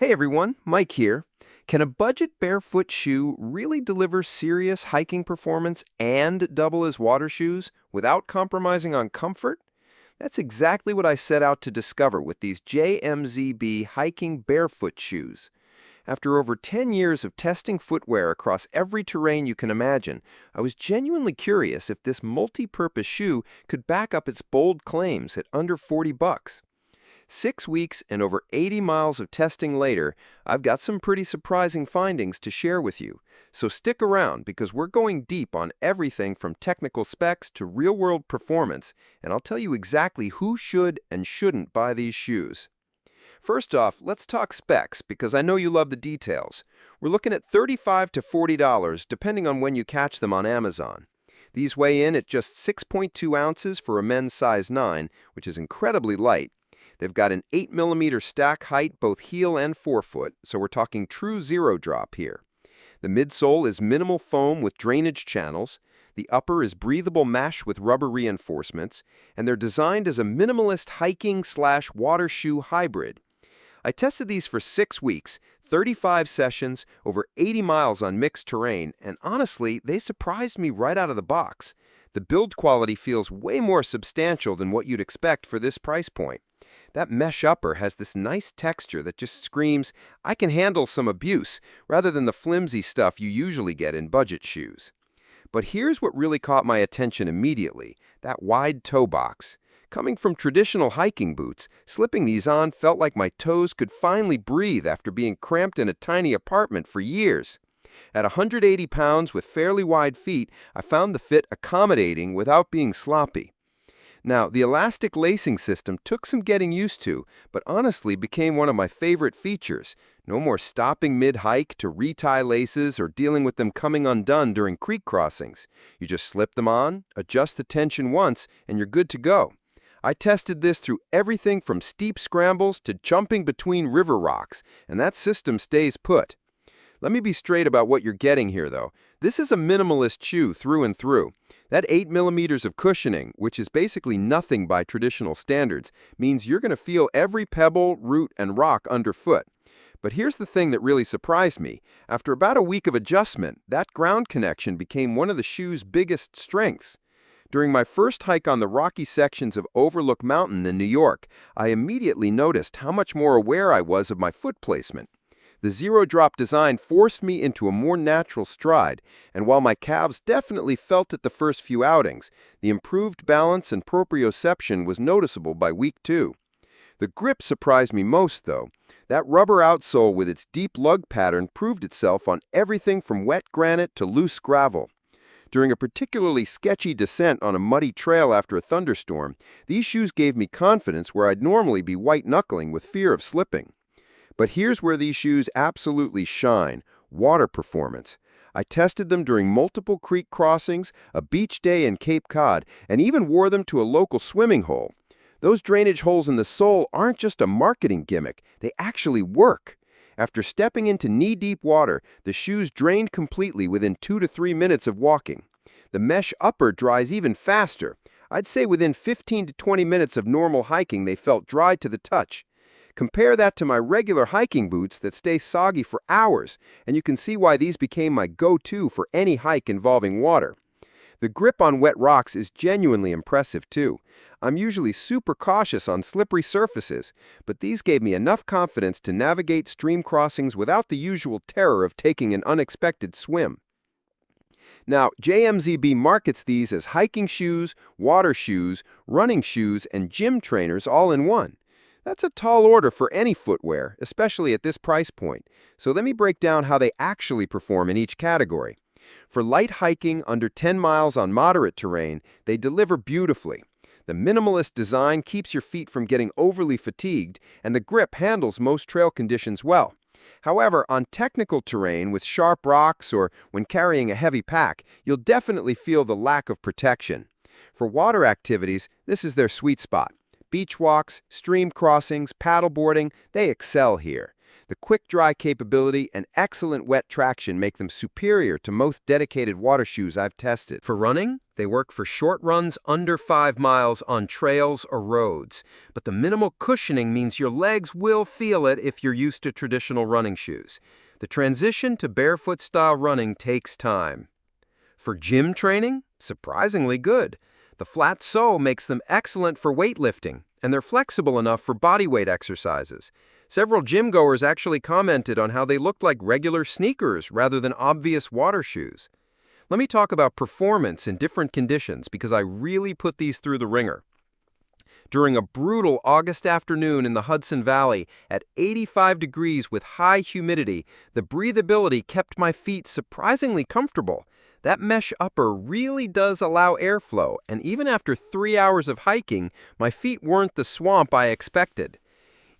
Hey everyone, Mike here. Can a budget barefoot shoe really deliver serious hiking performance and double as water shoes without compromising on comfort? That's exactly what I set out to discover with these JMZB Hiking Barefoot Shoes. After over 10 years of testing footwear across every terrain you can imagine, I was genuinely curious if this multi-purpose shoe could back up its bold claims at under 40 bucks. 6 weeks and over 80 miles of testing later, I've got some pretty surprising findings to share with you. So stick around because we're going deep on everything from technical specs to real-world performance, and I'll tell you exactly who should and shouldn't buy these shoes. First off, let's talk specs because I know you love the details. We're looking at $35 to $40 depending on when you catch them on Amazon. These weigh in at just 6.2 ounces for a men's size 9, which is incredibly light. They've got an 8mm stack height, both heel and forefoot, so we're talking true zero drop here. The midsole is minimal foam with drainage channels. The upper is breathable mesh with rubber reinforcements, and they're designed as a minimalist hiking/water shoe hybrid. I tested these for 6 weeks, 35 sessions, over 80 miles on mixed terrain, and honestly, they surprised me right out of the box. The build quality feels way more substantial than what you'd expect for this price point. That mesh upper has this nice texture that just screams, I can handle some abuse, rather than the flimsy stuff you usually get in budget shoes. But here's what really caught my attention immediately, that wide toe box. Coming from traditional hiking boots, slipping these on felt like my toes could finally breathe after being cramped in a tiny apartment for years. At 180 pounds with fairly wide feet, I found the fit accommodating without being sloppy. Now, the elastic lacing system took some getting used to, but honestly became one of my favorite features. No more stopping mid-hike to retie laces or dealing with them coming undone during creek crossings. You just slip them on, adjust the tension once, and you're good to go. I tested this through everything from steep scrambles to jumping between river rocks, and that system stays put. Let me be straight about what you're getting here, though. This is a minimalist shoe through and through. That 8mm of cushioning, which is basically nothing by traditional standards, means you're going to feel every pebble, root, and rock underfoot. But here's the thing that really surprised me. After about a week of adjustment, that ground connection became one of the shoe's biggest strengths. During my first hike on the rocky sections of Overlook Mountain in New York, I immediately noticed how much more aware I was of my foot placement. The zero-drop design forced me into a more natural stride, and while my calves definitely felt it the first few outings, the improved balance and proprioception was noticeable by week 2. The grip surprised me most, though. That rubber outsole with its deep lug pattern proved itself on everything from wet granite to loose gravel. During a particularly sketchy descent on a muddy trail after a thunderstorm, these shoes gave me confidence where I'd normally be white-knuckling with fear of slipping. But here's where these shoes absolutely shine: water performance. I tested them during multiple creek crossings, a beach day in Cape Cod, and even wore them to a local swimming hole. Those drainage holes in the sole aren't just a marketing gimmick, they actually work. After stepping into knee-deep water, the shoes drained completely within 2 to 3 minutes of walking. The mesh upper dries even faster. I'd say within 15 to 20 minutes of normal hiking they felt dry to the touch. Compare that to my regular hiking boots that stay soggy for hours, and you can see why these became my go-to for any hike involving water. The grip on wet rocks is genuinely impressive too. I'm usually super cautious on slippery surfaces, but these gave me enough confidence to navigate stream crossings without the usual terror of taking an unexpected swim. Now, JMZB markets these as hiking shoes, water shoes, running shoes, and gym trainers all in one. That's a tall order for any footwear, especially at this price point. So let me break down how they actually perform in each category. For light hiking under 10 miles on moderate terrain, they deliver beautifully. The minimalist design keeps your feet from getting overly fatigued, and the grip handles most trail conditions well. However, on technical terrain with sharp rocks or when carrying a heavy pack, you'll definitely feel the lack of protection. For water activities, this is their sweet spot. Beach walks, stream crossings, paddleboarding, they excel here. The quick dry capability and excellent wet traction make them superior to most dedicated water shoes I've tested. For running, they work for short runs under 5 miles on trails or roads, but the minimal cushioning means your legs will feel it if you're used to traditional running shoes. The transition to barefoot-style running takes time. For gym training, surprisingly good. The flat sole makes them excellent for weightlifting, and they're flexible enough for bodyweight exercises. Several gym goers actually commented on how they looked like regular sneakers rather than obvious water shoes. Let me talk about performance in different conditions because I really put these through the ringer. During a brutal August afternoon in the Hudson Valley at 85 degrees with high humidity, the breathability kept my feet surprisingly comfortable. That mesh upper really does allow airflow, and even after 3 hours of hiking, my feet weren't the swamp I expected.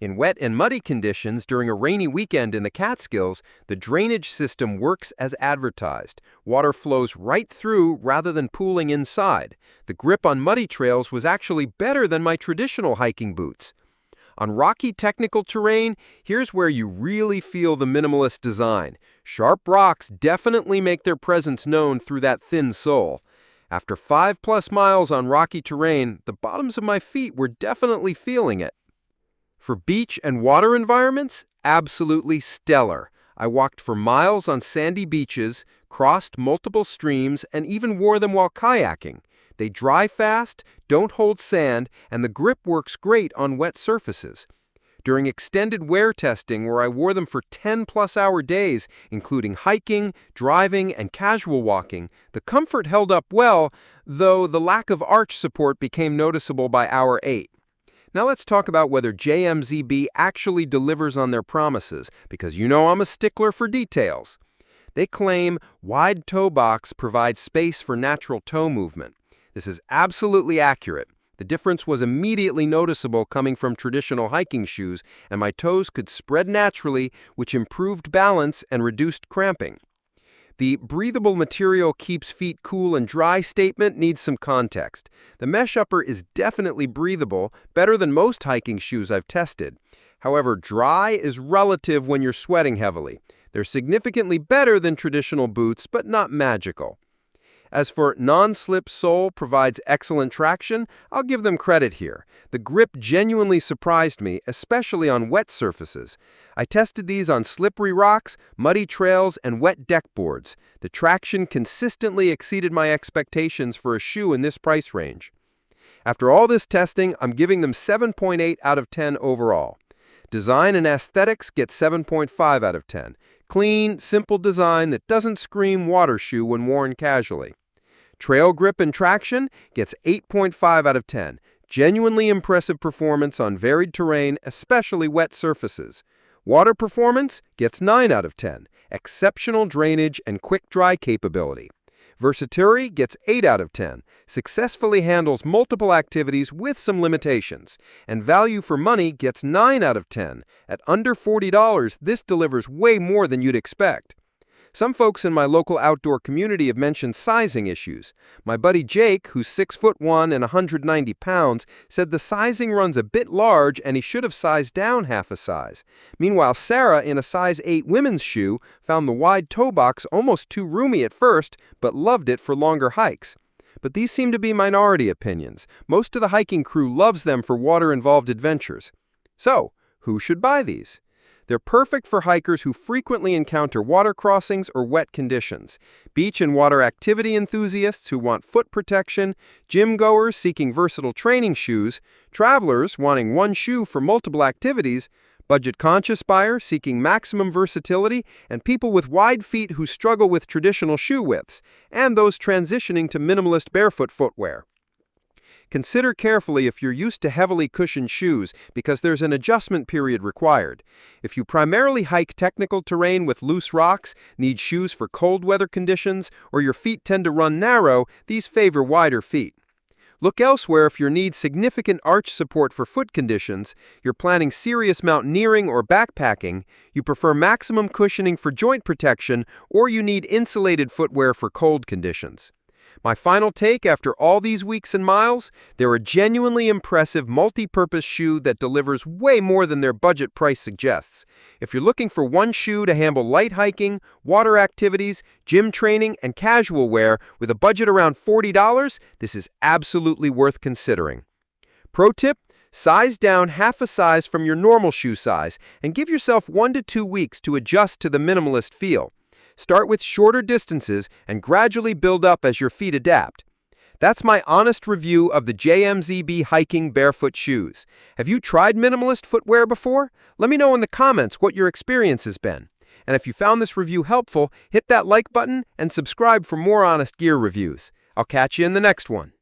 In wet and muddy conditions during a rainy weekend in the Catskills, the drainage system works as advertised. Water flows right through rather than pooling inside. The grip on muddy trails was actually better than my traditional hiking boots. On rocky technical terrain, here's where you really feel the minimalist design. Sharp rocks definitely make their presence known through that thin sole. After 5+ miles on rocky terrain, the bottoms of my feet were definitely feeling it. For beach and water environments, absolutely stellar. I walked for miles on sandy beaches, crossed multiple streams, and even wore them while kayaking. They dry fast, don't hold sand, and the grip works great on wet surfaces. During extended wear testing, where I wore them for 10-plus-hour days, including hiking, driving, and casual walking, the comfort held up well, though the lack of arch support became noticeable by hour 8. Now let's talk about whether JMZB actually delivers on their promises, because you know I'm a stickler for details. They claim wide toe box provides space for natural toe movement. This is absolutely accurate. The difference was immediately noticeable coming from traditional hiking shoes, and my toes could spread naturally, which improved balance and reduced cramping. The breathable material keeps feet cool and dry statement needs some context. The mesh upper is definitely breathable, better than most hiking shoes I've tested. However, dry is relative when you're sweating heavily. They're significantly better than traditional boots, but not magical. As for non-slip sole provides excellent traction, I'll give them credit here. The grip genuinely surprised me, especially on wet surfaces. I tested these on slippery rocks, muddy trails, and wet deck boards. The traction consistently exceeded my expectations for a shoe in this price range. After all this testing, I'm giving them 7.8 out of 10 overall. Design and aesthetics get 7.5 out of 10. Clean, simple design that doesn't scream water shoe when worn casually. Trail grip and traction gets 8.5 out of 10. Genuinely impressive performance on varied terrain, especially wet surfaces. Water performance gets 9 out of 10. Exceptional drainage and quick dry capability. Versatility gets 8 out of 10. Successfully handles multiple activities with some limitations. And value for money gets 9 out of 10. At under $40, this delivers way more than you'd expect. Some folks in my local outdoor community have mentioned sizing issues. My buddy Jake, who's 6'1" and 190 pounds, said the sizing runs a bit large and he should have sized down half a size. Meanwhile, Sarah, in a size 8 women's shoe, found the wide toe box almost too roomy at first, but loved it for longer hikes. But these seem to be minority opinions. Most of the hiking crew loves them for water-involved adventures. So, who should buy these? They're perfect for hikers who frequently encounter water crossings or wet conditions, beach and water activity enthusiasts who want foot protection, gym goers seeking versatile training shoes, travelers wanting one shoe for multiple activities, budget-conscious buyers seeking maximum versatility, and people with wide feet who struggle with traditional shoe widths, and those transitioning to minimalist barefoot footwear. Consider carefully if you're used to heavily cushioned shoes because there's an adjustment period required. If you primarily hike technical terrain with loose rocks, need shoes for cold weather conditions, or your feet tend to run narrow, these favor wider feet. Look elsewhere if you need significant arch support for foot conditions, you're planning serious mountaineering or backpacking, you prefer maximum cushioning for joint protection, or you need insulated footwear for cold conditions. My final take after all these weeks and miles, they're a genuinely impressive multi-purpose shoe that delivers way more than their budget price suggests. If you're looking for one shoe to handle light hiking, water activities, gym training, and casual wear with a budget around $40, this is absolutely worth considering. Pro tip: size down half a size from your normal shoe size and give yourself 1 to 2 weeks to adjust to the minimalist feel. Start with shorter distances and gradually build up as your feet adapt. That's my honest review of the JMZB Hiking Barefoot Shoes. Have you tried minimalist footwear before? Let me know in the comments what your experience has been. And if you found this review helpful, hit that like button and subscribe for more honest gear reviews. I'll catch you in the next one.